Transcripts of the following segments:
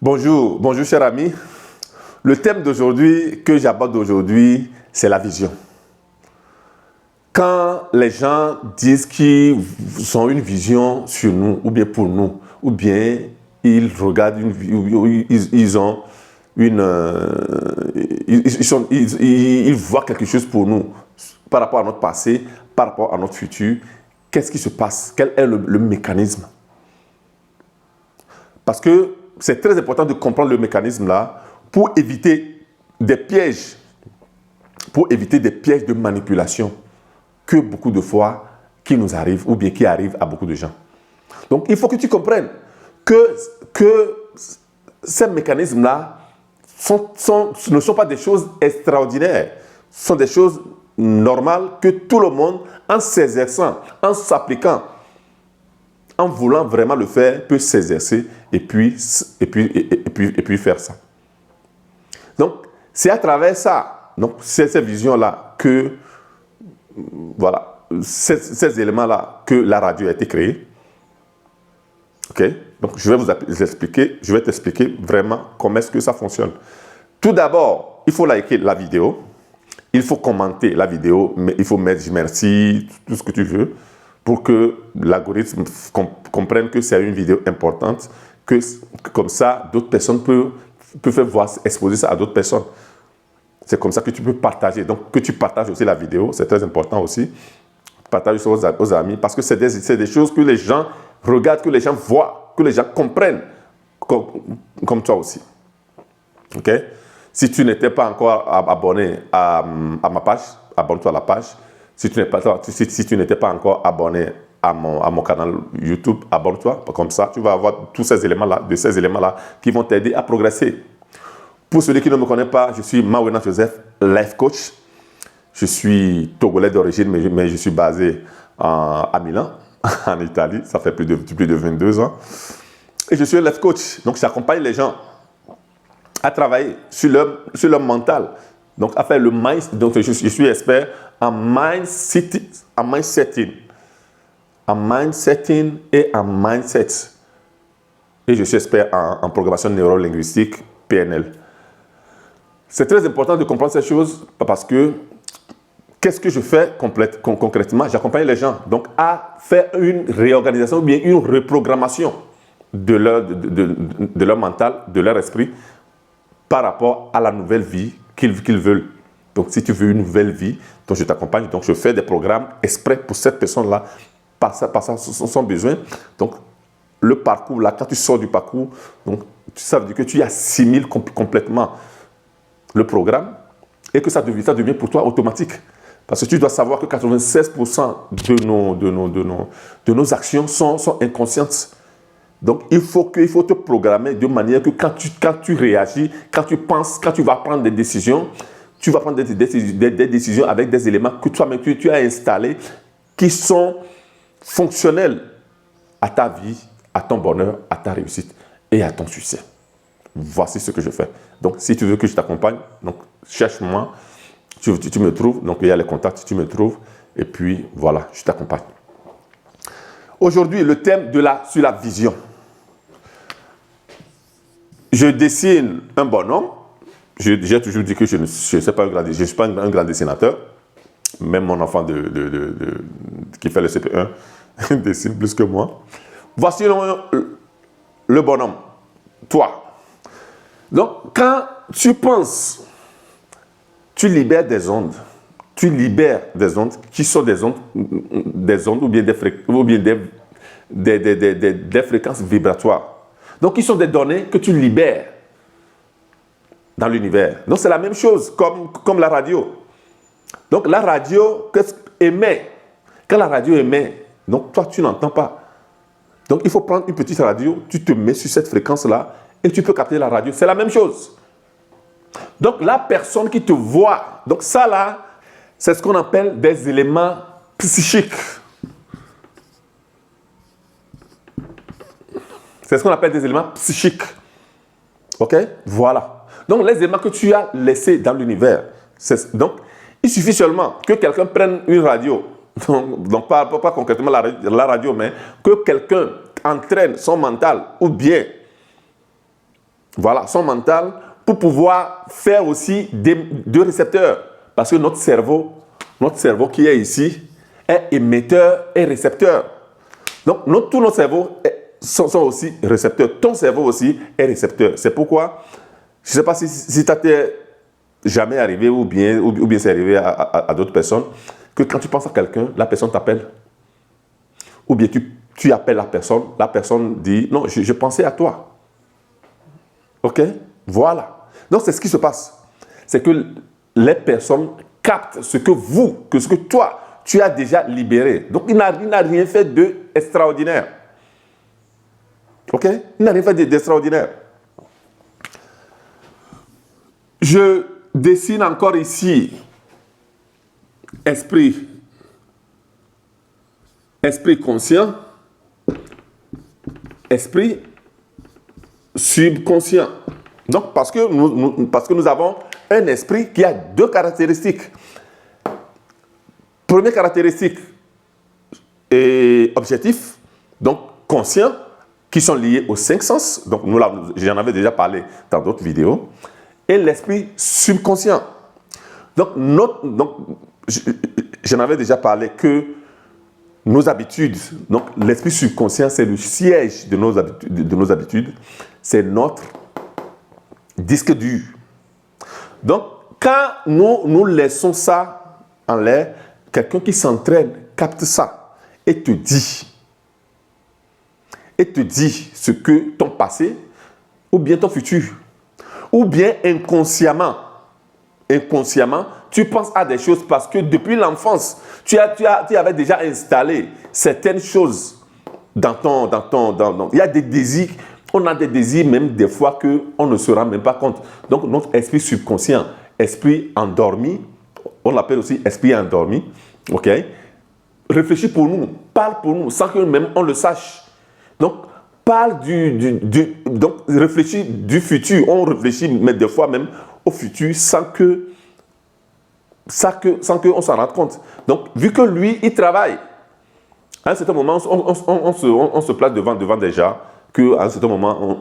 Bonjour, bonjour cher ami. Le thème d'aujourd'hui que j'aborde aujourd'hui, c'est la vision. Quand les gens disent qu'ils ont une vision sur nous, ou bien pour nous, ou bien ils regardent ils ont une, ils voient quelque chose pour nous par rapport à notre passé, par rapport à notre futur, qu'est-ce qui se passe? Quel est le mécanisme? Parce que c'est très important de comprendre le mécanisme là pour éviter des pièges, de manipulation que beaucoup de fois qui nous arrivent ou bien qui arrivent à beaucoup de gens. Donc il faut que tu comprennes que ces mécanismes là ne sont pas des choses extraordinaires, sont des choses normales que tout le monde, en s'exerçant, en s'appliquant, en voulant vraiment le faire, peut s'exercer et puis faire ça. Donc, c'est à travers ça, donc cette vision-là que, voilà, ces éléments-là que la radio a été créée. Ok? Donc, je vais t'expliquer vraiment comment est-ce que ça fonctionne. Tout d'abord, il faut liker la vidéo, il faut commenter la vidéo, mais il faut mettre merci, tout ce que tu veux, pour que l'algorithme comprenne que c'est une vidéo importante, que comme ça, d'autres personnes peuvent voir, exposer ça à d'autres personnes. C'est comme ça que tu peux partager. Donc, que tu partages aussi la vidéo, c'est très important aussi. Partage ça aux amis, parce que c'est des choses que les gens regardent, que les gens voient, que les gens comprennent, comme toi aussi. Ok? Si tu n'étais pas encore abonné à ma page, abonne-toi à la page. Si tu n'étais pas encore abonné à mon canal YouTube, abonne-toi. Comme ça, tu vas avoir tous ces éléments-là, qui vont t'aider à progresser. Pour celui qui ne me connaît pas, je suis Mawena Joseph, life coach. Je suis togolais d'origine, mais je suis basé à Milan, en Italie. Ça fait plus de 22 ans. Et je suis un life coach. Donc, j'accompagne les gens à travailler sur leur mental. Donc, à faire le mindset. Donc, je suis expert en mindsetting et en mindset. Et je suis expert en programmation neurolinguistique, PNL. C'est très important de comprendre ces choses parce que qu'est-ce que je fais concrètement? J'accompagne les gens donc à faire une réorganisation ou bien une reprogrammation de leur mental, de leur esprit par rapport à la nouvelle vie qu'ils veulent. Donc, si tu veux une nouvelle vie, donc je t'accompagne. Donc, je fais des programmes exprès pour cette personne-là, par son besoin. Donc, le parcours, là, quand tu sors du parcours, donc, ça veut dire que tu assimiles complètement le programme et que ça devient pour toi automatique. Parce que tu dois savoir que 96% de nos actions sont inconscientes. Donc, il faut te programmer de manière que quand tu réagis, quand tu penses, quand tu vas prendre des décisions, tu vas prendre des décisions avec des éléments que toi-même tu as installés qui sont fonctionnels à ta vie, à ton bonheur, à ta réussite et à ton succès. Voici ce que je fais. Donc, si tu veux que je t'accompagne, donc cherche-moi, tu me trouves, donc il y a les contacts, tu me trouves, et puis voilà, je t'accompagne. Aujourd'hui, le thème sur la vision. Je dessine un bonhomme. J'ai toujours dit que je ne suis pas un grand dessinateur. Même mon enfant qui fait le CP1 dessine plus que moi. Voici le bonhomme, toi. Donc, quand tu penses, tu libères des ondes. Tu libères des ondes qui sont des ondes ou bien des fréquences vibratoires. Donc, qui sont des données que tu libères dans l'univers. Donc, c'est la même chose comme la radio. Donc, la radio émet. Quand la radio émet, donc toi, tu n'entends pas. Donc, il faut prendre une petite radio, tu te mets sur cette fréquence-là et tu peux capter la radio. C'est la même chose. Donc, la personne qui te voit, donc ça là, c'est ce qu'on appelle des éléments psychiques. C'est ce qu'on appelle des éléments psychiques. Ok? Voilà. Donc, les éléments que tu as laissés dans l'univers. Donc, il suffit seulement que quelqu'un prenne une radio. Donc pas concrètement la radio, mais que quelqu'un entraîne son mental ou bien Voilà, son mental, pour pouvoir faire aussi deux récepteurs. Parce que notre cerveau qui est ici, est émetteur et récepteur. Donc, tous nos cerveaux sont aussi récepteurs. Ton cerveau aussi est récepteur. C'est pourquoi, je ne sais pas si ça t'est jamais arrivé ou bien c'est arrivé à d'autres personnes, que quand tu penses à quelqu'un, la personne t'appelle. Ou bien tu appelles la personne dit, non, je pensais à toi. OK? Voilà. Donc, c'est ce qui se passe. C'est que les personnes captent ce que toi, tu as déjà libéré. Donc, il n'a rien fait d'extraordinaire. OK? Il n'a rien fait d'extraordinaire. Je dessine encore ici esprit conscient, esprit subconscient. Donc, parce que nous avons un esprit qui a deux caractéristiques. Première caractéristique est objectif, donc conscient, qui sont liés aux cinq sens. Donc, j'en avais déjà parlé dans d'autres vidéos. Et l'esprit subconscient. Donc, j'en avais déjà parlé que nos habitudes, donc l'esprit subconscient, c'est le siège de nos habitudes, c'est notre disque dur. Donc, quand nous laissons ça en l'air, quelqu'un qui s'entraîne capte ça et te dit ce que ton passé ou bien ton futur, ou bien inconsciemment, tu penses à des choses parce que depuis l'enfance, tu avais déjà installé certaines choses dans il y a des désirs, on a des désirs même des fois qu'on ne se rend même pas compte. Donc notre esprit subconscient, esprit endormi, on l'appelle aussi esprit endormi, ok? Réfléchit pour nous, parle pour nous, sans que même on le sache. Donc, parle donc réfléchit du futur. On réfléchit, mais des fois même au futur sans que on s'en rende compte. Donc, vu que lui, il travaille, à un certain moment, on se place devant des gens qu'à un certain moment,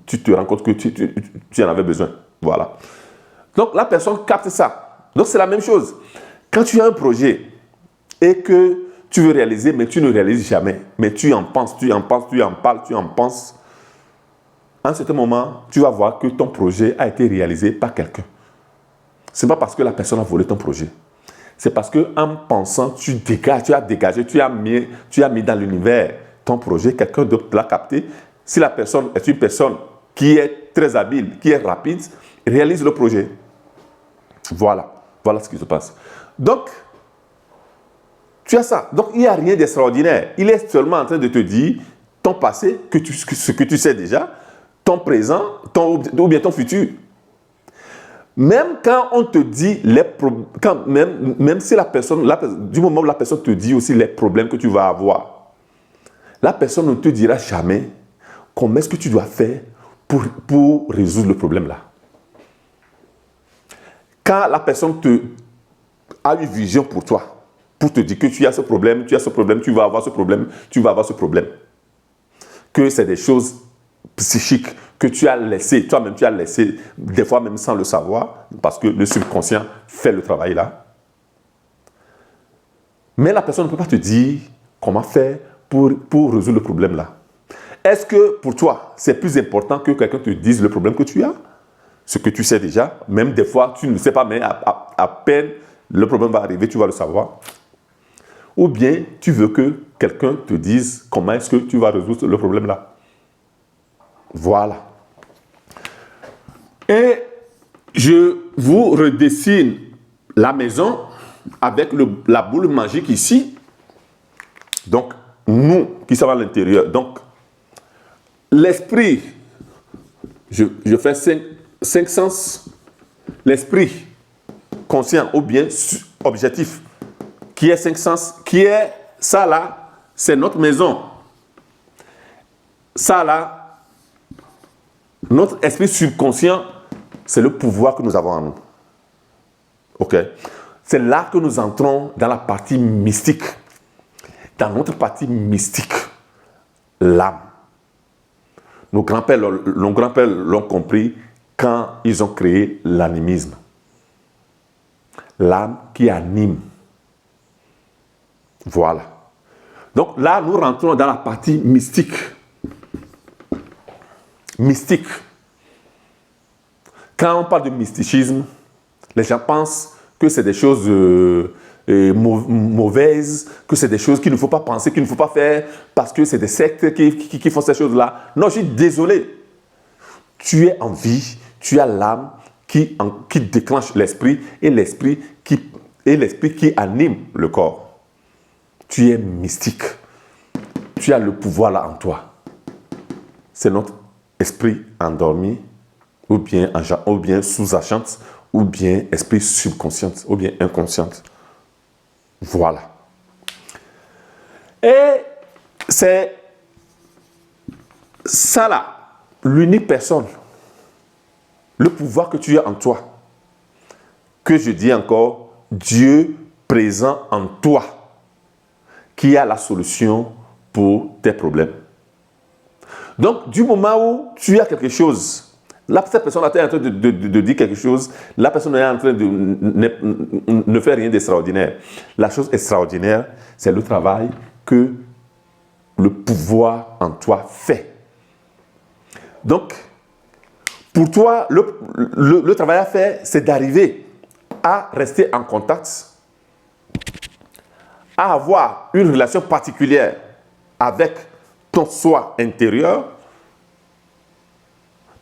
tu te rends compte que tu en avais besoin. Voilà. Donc, la personne capte ça. Donc, c'est la même chose. Quand tu as un projet et que tu veux réaliser, mais tu ne réalises jamais, mais tu en penses, tu en parles, tu en penses, à un certain moment, tu vas voir que ton projet a été réalisé par quelqu'un. Ce n'est pas parce que la personne a volé ton projet. C'est parce qu'en pensant, tu as dégagé, tu as mis dans l'univers ton projet, quelqu'un d'autre l'a capté. Si la personne est une personne qui est très habile, qui est rapide, réalise le projet. Voilà ce qui se passe. Donc, tu as ça. Donc, il n'y a rien d'extraordinaire. Il est seulement en train de te dire ton passé, ce que tu sais déjà, ton présent, ou bien ton futur. Même quand on te dit même si du moment où la personne te dit aussi les problèmes que tu vas avoir, la personne ne te dira jamais comment est-ce que tu dois faire pour résoudre le problème là. Quand la personne a une vision pour toi, pour te dire que tu as ce problème, tu vas avoir ce problème. Que c'est des choses psychiques que toi-même tu as laissé, des fois même sans le savoir, parce que le subconscient fait le travail là. Mais la personne ne peut pas te dire comment faire pour résoudre le problème là. Est-ce que pour toi, c'est plus important que quelqu'un te dise le problème que tu as? Ce que tu sais déjà, même des fois, tu ne le sais pas, mais à peine le problème va arriver, tu vas le savoir. Ou bien, tu veux que quelqu'un te dise comment est-ce que tu vas résoudre le problème là. Voilà. Et je vous redessine la maison avec la boule magique ici. Donc, nous qui sommes à l'intérieur. Donc, l'esprit, je fais cinq sens. L'esprit conscient ou bien objectif, qui est cinq sens, qui est ça là, c'est notre maison. Ça là, notre esprit subconscient, c'est le pouvoir que nous avons en nous. Ok? C'est là que nous entrons dans la partie mystique. Dans notre partie mystique, l'âme. Nos grands-pères l'ont compris quand ils ont créé l'animisme. L'âme qui anime. Voilà. Donc là, nous rentrons dans la partie mystique. Mystique. Quand on parle de mysticisme, les gens pensent que c'est des choses mauvaises, que c'est des choses qu'il ne faut pas penser, qu'il ne faut pas faire, parce que c'est des sectes qui font ces choses-là. Non, je suis désolé. Tu es en vie, tu as l'âme qui déclenche l'esprit et l'esprit qui anime le corps. Tu es mystique. Tu as le pouvoir là en toi. C'est notre esprit endormi, ou bien sous-jacent, ou bien esprit subconscient, ou bien inconscient. Voilà. Et c'est ça là, l'unique personne, le pouvoir que tu as en toi, que je dis encore, Dieu présent en toi, qui a la solution pour tes problèmes. Donc, du moment où tu as quelque chose, là, cette personne-là est en train de dire quelque chose, la personne est en train de ne faire rien d'extraordinaire. La chose extraordinaire, c'est le travail que le pouvoir en toi fait. Donc, pour toi, le travail à faire, c'est d'arriver à rester en contact, à avoir une relation particulière avec ton soi intérieur,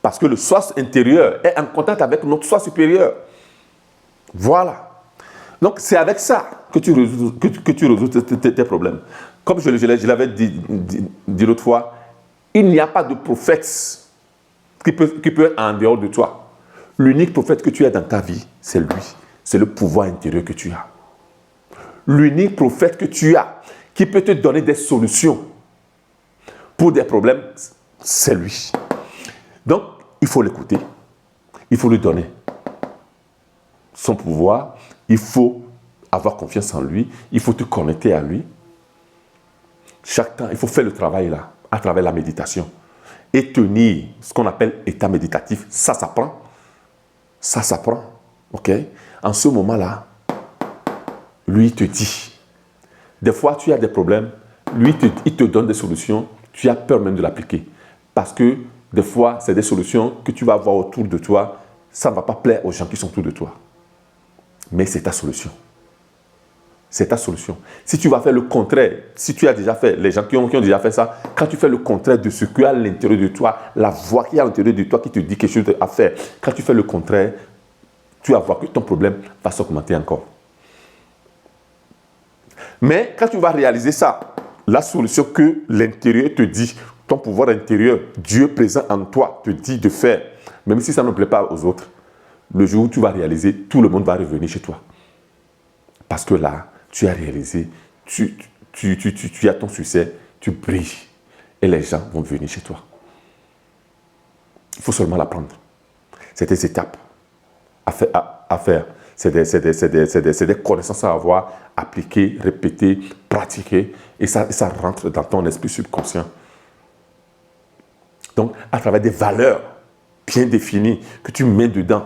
parce que le soi intérieur est en contact avec notre soi supérieur. Voilà. Donc, c'est avec ça que tu résous tes problèmes. Comme je l'avais dit l'autre fois, il n'y a pas de prophète qui peut être en dehors de toi. L'unique prophète que tu as dans ta vie, c'est lui. C'est le pouvoir intérieur que tu as. L'unique prophète que tu as, qui peut te donner des solutions pour des problèmes, c'est lui. Donc, il faut l'écouter. Il faut lui donner son pouvoir. Il faut avoir confiance en lui. Il faut te connecter à lui. Chaque temps, il faut faire le travail là, à travers la méditation. Et tenir ce qu'on appelle état méditatif. Ça s'apprend. Ça s'apprend. OK? En ce moment-là, lui te dit. Des fois, tu as des problèmes. Lui, il te donne des solutions. Tu as peur même de l'appliquer. Parce que des fois, c'est des solutions que tu vas avoir autour de toi. Ça ne va pas plaire aux gens qui sont autour de toi. Mais c'est ta solution. C'est ta solution. Si tu vas faire le contraire, si tu as déjà fait, les gens qui ont déjà fait ça, quand tu fais le contraire de ce qu'il y a à l'intérieur de toi, la voix qui est à l'intérieur de toi qui te dit quelque chose à faire, quand tu fais le contraire, tu vas voir que ton problème va s'augmenter encore. Mais quand tu vas réaliser ça, la solution que l'intérieur te dit, ton pouvoir intérieur, Dieu présent en toi, te dit de faire, même si ça ne plaît pas aux autres, le jour où tu vas réaliser, tout le monde va revenir chez toi. Parce que là, tu as réalisé, tu as ton succès, tu brilles et les gens vont venir chez toi. Il faut seulement l'apprendre. C'est des étapes à faire. C'est des connaissances à avoir, appliquer, répéter, pratiquer, et ça rentre dans ton esprit subconscient. Donc, à travers des valeurs bien définies que tu mets dedans,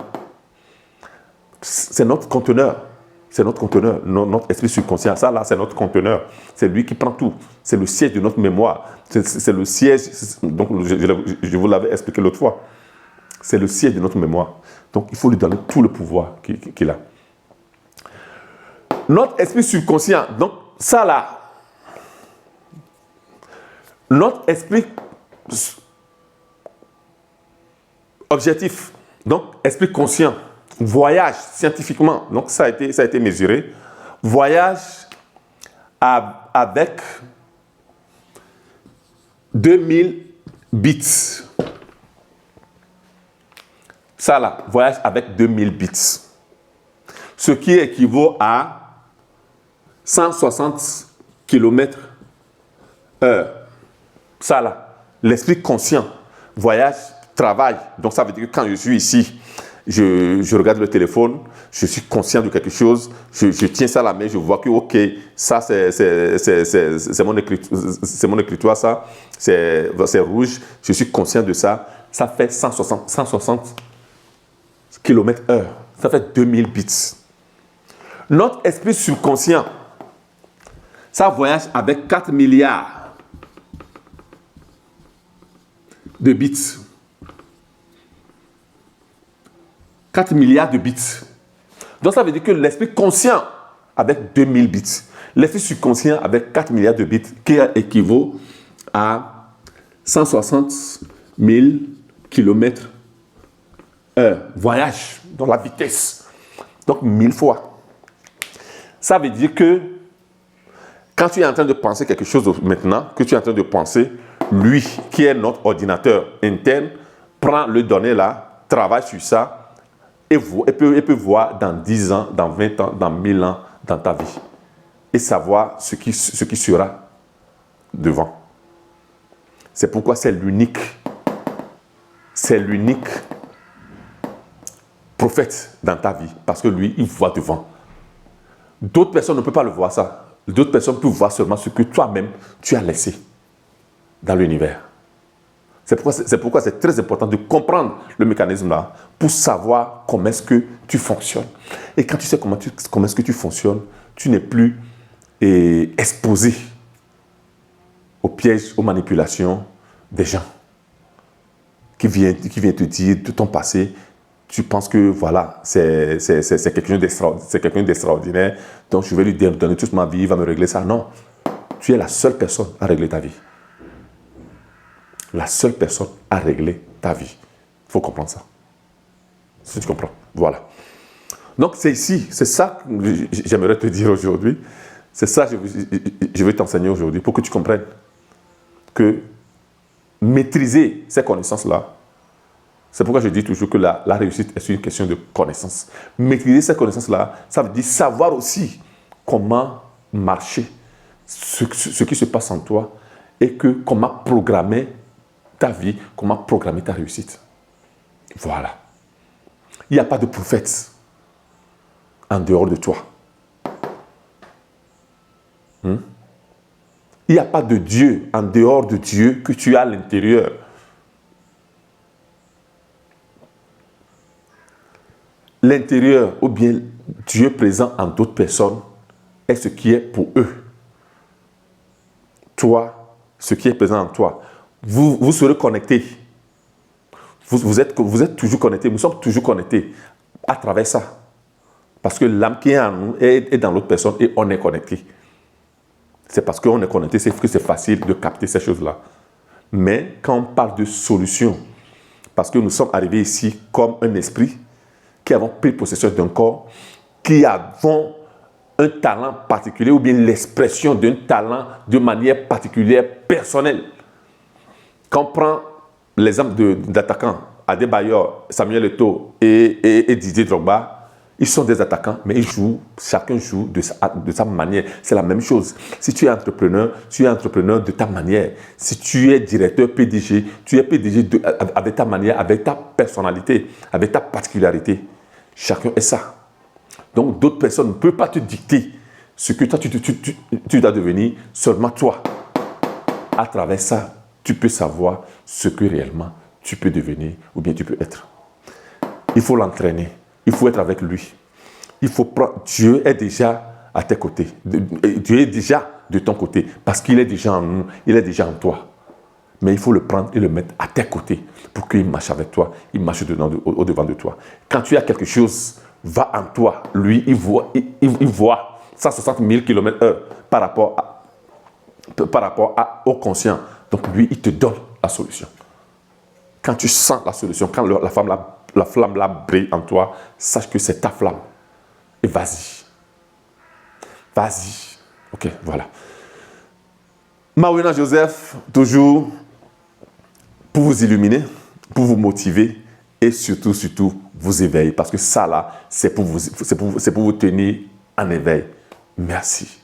c'est notre conteneur. C'est notre conteneur, notre esprit subconscient. Ça, là, c'est notre conteneur. C'est lui qui prend tout. C'est le siège de notre mémoire. C'est le siège, donc je vous l'avais expliqué l'autre fois. C'est le siège de notre mémoire. Donc, il faut lui donner tout le pouvoir qu'il a. Notre esprit subconscient, donc ça là, notre esprit objectif, donc esprit conscient, voyage scientifiquement, donc ça a été mesuré, voyage avec 2000 bits. Ça là, voyage avec 2000 bits. Ce qui équivaut à 160 km/h. Ça là, l'esprit conscient, voyage, travaille. Donc ça veut dire que quand je suis ici, je regarde le téléphone, je suis conscient de quelque chose, je tiens ça à la main, je vois que, ok, ça c'est mon écritoire, ça, c'est rouge, je suis conscient de ça, ça fait 160 km/h, ça fait 2000 bits. Notre esprit subconscient, ça voyage avec 4 milliards de bits. 4 milliards de bits. Donc ça veut dire que l'esprit conscient avec 2000 bits, l'esprit subconscient avec 4 milliards de bits, qui équivaut à 160 000 km/h. Voyage dans la vitesse. Donc 1000 fois. Ça veut dire que quand tu es en train de penser quelque chose maintenant, que tu es en train de penser, lui, qui est notre ordinateur interne, prend le données là, travaille sur ça, et peut voir dans 10 ans, dans 20 ans, dans 1000 ans, dans ta vie. Et savoir ce qui sera devant. C'est pourquoi c'est l'unique prophète dans ta vie. Parce que lui, il voit devant. D'autres personnes ne peuvent pas le voir ça. D'autres personnes peuvent voir seulement ce que toi-même, tu as laissé dans l'univers. C'est pourquoi c'est très important de comprendre le mécanisme là pour savoir comment est-ce que tu fonctionnes. Et quand tu sais comment est-ce que tu fonctionnes, tu n'es plus exposé aux pièges, aux manipulations des gens qui viennent te dire de ton passé. Tu penses que voilà, c'est quelqu'un d'extraordinaire, donc je vais lui donner toute ma vie, il va me régler ça. Non, tu es la seule personne à régler ta vie. La seule personne à régler ta vie. Il faut comprendre ça. Si tu comprends. Voilà. Donc c'est ici, c'est ça que j'aimerais te dire aujourd'hui. C'est ça que je veux t'enseigner aujourd'hui pour que tu comprennes que maîtriser ces connaissances-là, c'est pourquoi je dis toujours que la réussite est une question de connaissance. Maîtriser ces connaissances-là, ça veut dire savoir aussi comment marcher, ce qui se passe en toi et comment programmer ta vie, comment programmer ta réussite. Voilà. Il n'y a pas de prophète en dehors de toi. Il n'y a pas de Dieu en dehors de Dieu que tu as à l'intérieur. L'intérieur ou bien Dieu présent en d'autres personnes est ce qui est pour eux. Toi, ce qui est présent en toi. Vous serez connectés. Vous êtes toujours connectés. Nous sommes toujours connectés à travers ça. Parce que l'âme qui est en nous est dans l'autre personne et on est connecté. C'est parce qu'on est connecté que c'est facile de capter ces choses-là. Mais quand on parle de solution, parce que nous sommes arrivés ici comme un esprit qui avons pris possession d'un corps, qui avons un talent particulier ou bien l'expression d'un talent de manière particulière, personnelle. Quand on prend l'exemple d'attaquants, Adebayor, Samuel Eto'o et Didier Drogba, ils sont des attaquants, mais chacun joue de sa manière. C'est la même chose. Si tu es entrepreneur, tu es entrepreneur de ta manière. Si tu es directeur PDG, tu es PDG avec ta manière, avec ta personnalité, avec ta particularité. Chacun est ça. Donc d'autres personnes ne peuvent pas te dicter ce que toi tu dois devenir, seulement toi. À travers ça, tu peux savoir ce que réellement tu peux devenir ou bien tu peux être. Il faut l'entraîner. Il faut être avec lui. Dieu est déjà à tes côtés. Dieu est déjà de ton côté parce qu'il est déjà en nous, il est déjà en toi. Mais il faut le prendre et le mettre à tes côtés pour qu'il marche avec toi, il marche au-devant de toi. Quand tu as quelque chose, va en toi. Lui, il voit 160 000 km/h par rapport au conscient. Donc lui, il te donne la solution. Quand tu sens la solution, quand la flamme là brille en toi, sache que c'est ta flamme. Et vas-y. Vas-y. Ok, voilà. Mawina Joseph, toujours pour vous illuminer, pour vous motiver et surtout vous éveiller. Parce que ça là, c'est pour vous tenir en éveil. Merci.